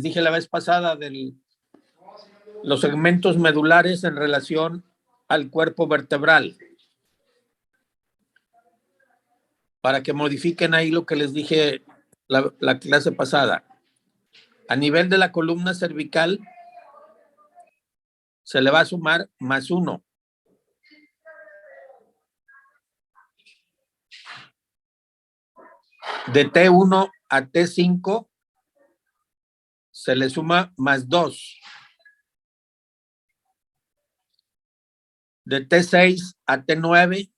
dije la vez pasada de los segmentos medulares en relación al cuerpo vertebral. Para que modifiquen ahí lo que les dije la clase pasada. A nivel de la columna cervical, se le va a sumar +1. De T1 a T5, se le suma +2. De T6 a T9,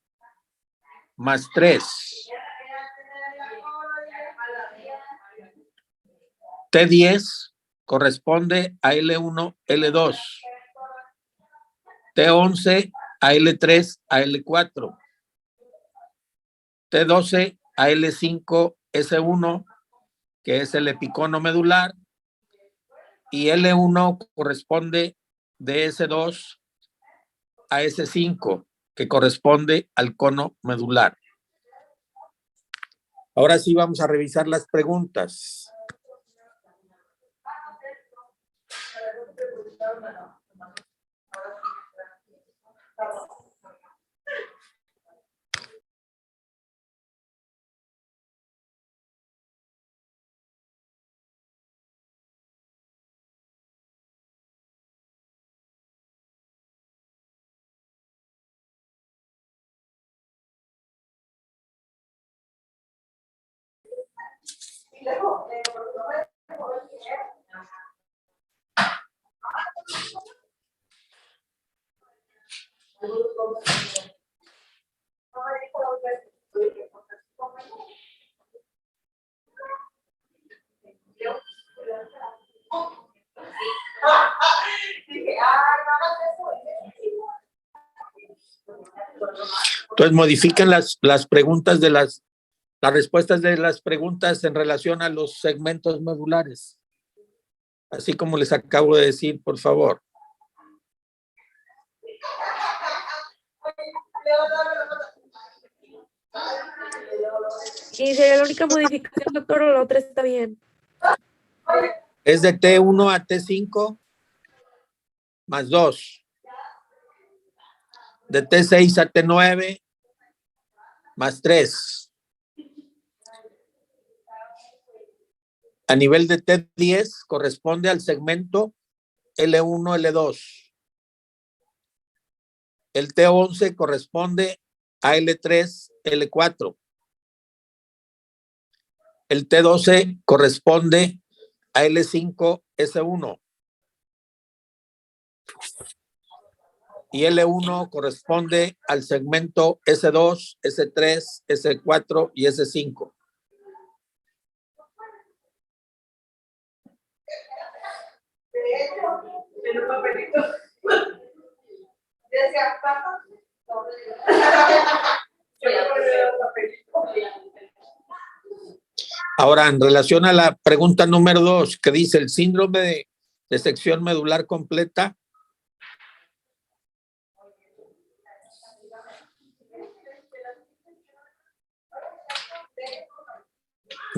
+3. T10 corresponde a L1, L2. T11 a L3, a L4. T12 a L5, S1, que es el epicono medular. Y L1 corresponde de S2 a S5, que corresponde al cono medular. Ahora sí vamos a revisar las preguntas. Entonces modifiquen las preguntas de las respuestas de las preguntas en relación a los segmentos medulares. Así como les acabo de decir, por favor. ¿Y sería la única modificación, doctor, o la otra está bien? Es de T1 a T5, +2. De T6 a T9, +3. A nivel de T10 corresponde al segmento L1, L2. El T11 corresponde a L3, L4. El T12 corresponde a L5, S1. Y L1 corresponde al segmento S2, S3, S4 y S5. Ahora, en relación a la pregunta número 2, que dice el síndrome de sección medular completa,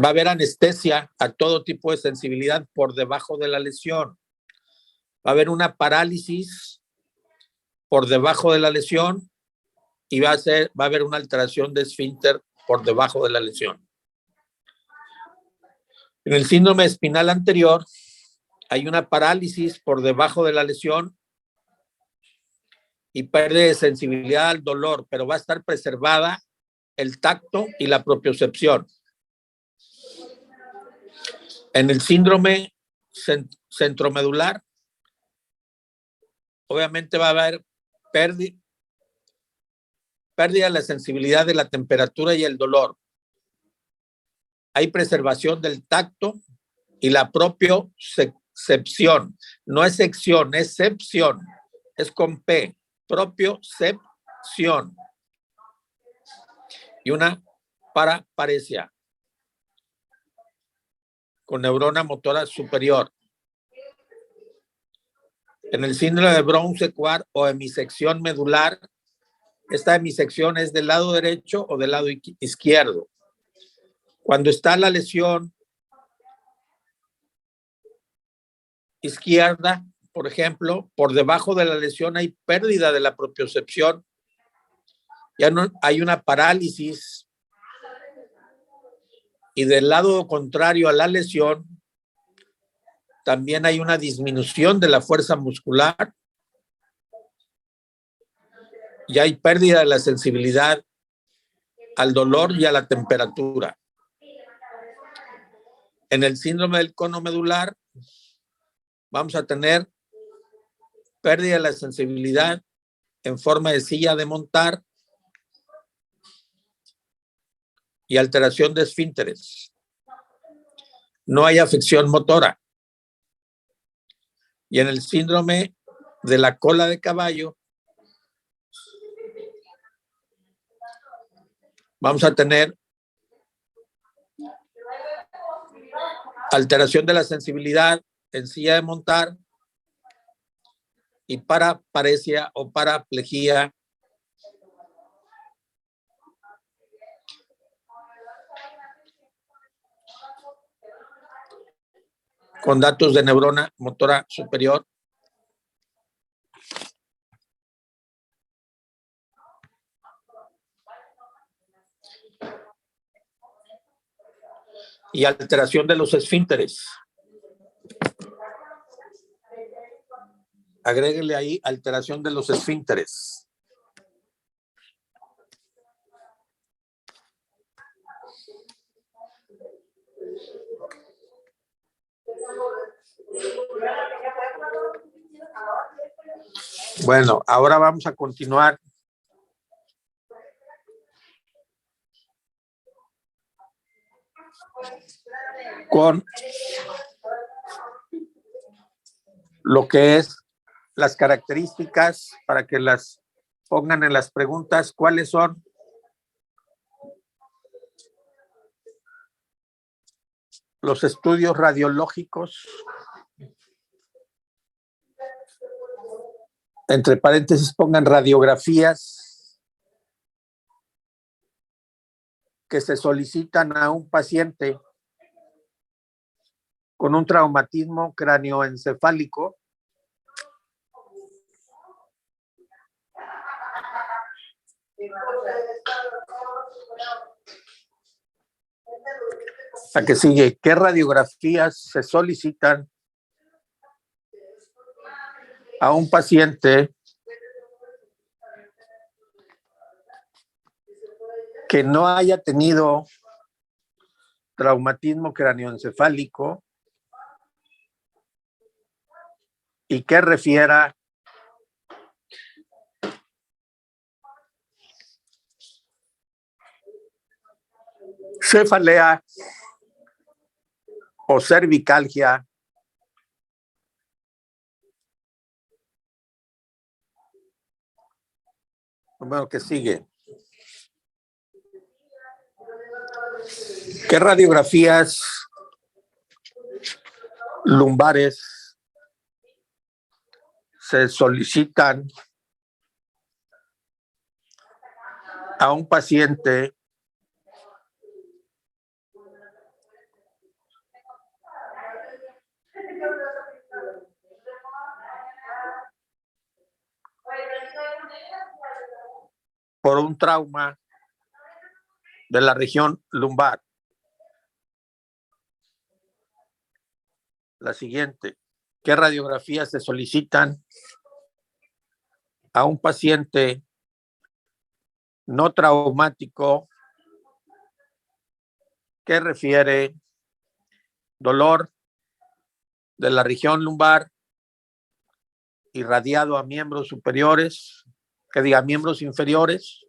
va a haber anestesia a todo tipo de sensibilidad por debajo de la lesión. Va a haber una parálisis por debajo de la lesión y va a haber una alteración de esfínter por debajo de la lesión. En el síndrome espinal anterior hay una parálisis por debajo de la lesión y pérdida de sensibilidad al dolor, pero va a estar preservada el tacto y la propiocepción. En el síndrome centromedular, obviamente va a haber pérdida de la sensibilidad de la temperatura y el dolor. Hay preservación del tacto y la propiocepción. No es sección, es cepción. Es con P. Propiocepción. Y una paraparesia con neurona motora superior. En el síndrome de Brown-Séquard o hemisección medular, esta hemisección es del lado derecho o del lado izquierdo. Cuando está la lesión izquierda, por ejemplo, por debajo de la lesión hay pérdida de la propiocepción, ya no hay una parálisis, y del lado contrario a la lesión también hay una disminución de la fuerza muscular y hay pérdida de la sensibilidad al dolor y a la temperatura. En el síndrome del cono medular vamos a tener pérdida de la sensibilidad en forma de silla de montar y alteración de esfínteres. No hay afección motora. Y en el síndrome de la cola de caballo vamos a tener alteración de la sensibilidad en silla de montar y paraparesia o paraplegia con datos de neurona motora superior. Y alteración de los esfínteres. Agréguele ahí alteración de los esfínteres. Bueno, ahora vamos a continuar con lo que es las características para que las pongan en las preguntas. ¿Cuáles son? Los estudios radiológicos, entre paréntesis pongan radiografías, que se solicitan a un paciente con un traumatismo cráneoencefálico la que sigue. ¿Qué radiografías se solicitan a un paciente que no haya tenido traumatismo cráneoencefálico y que refiera cefalea o cervicalgia, número que sigue? ¿Qué radiografías lumbares se solicitan a un paciente por un trauma de la región lumbar? La siguiente. ¿Qué radiografías se solicitan a un paciente no traumático que refiere dolor de la región lumbar irradiado a miembros superiores, que diga miembros inferiores,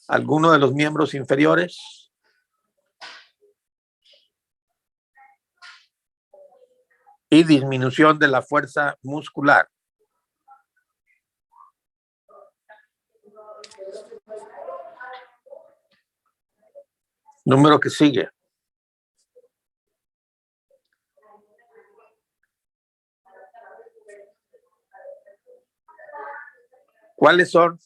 alguno de los miembros inferiores? Y disminución de la fuerza muscular. Número que sigue. ¿Cuáles son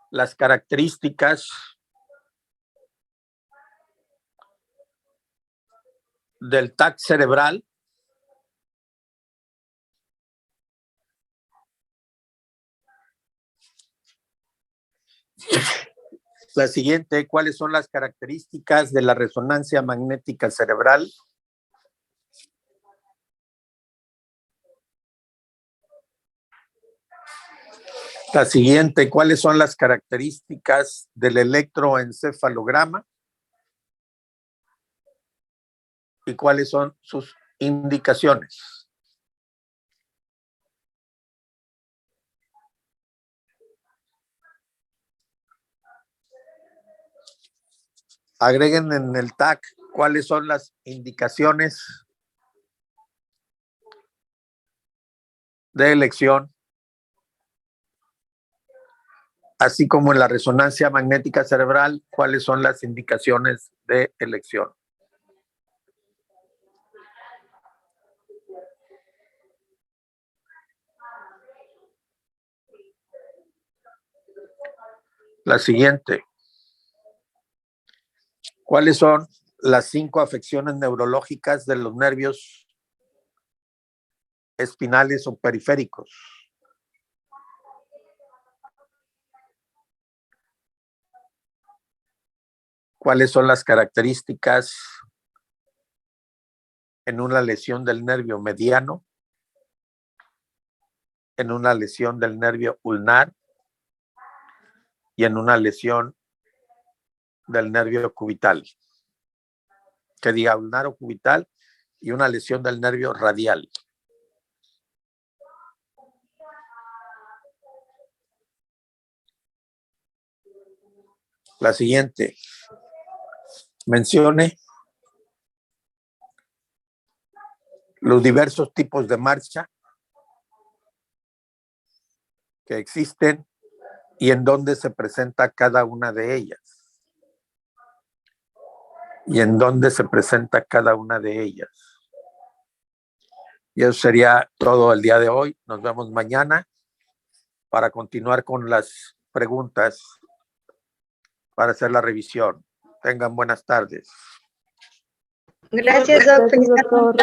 las características del TAC cerebral La siguiente, ¿cuáles son las características de la resonancia magnética cerebral? La siguiente, ¿cuáles son las características del electroencefalograma? ¿Y cuáles son sus indicaciones? Agreguen en el tag cuáles son las indicaciones de elección, así como en la resonancia magnética cerebral, cuáles son las indicaciones de elección. La siguiente, ¿cuáles son las 5 afecciones neurológicas de los nervios espinales o periféricos? ¿Cuáles son las características en una lesión del nervio mediano, en una lesión del nervio ulnar y en una lesión del nervio cubital? Que diga ulnar o cubital, y una lesión del nervio radial. La siguiente, mencione los diversos tipos de marcha que existen y en dónde se presenta cada una de ellas. Y en dónde se presenta cada una de ellas. Y eso sería todo el día de hoy. Nos vemos mañana para continuar con las preguntas, para hacer la revisión. Tengan buenas tardes. Gracias, Gracias, doctor.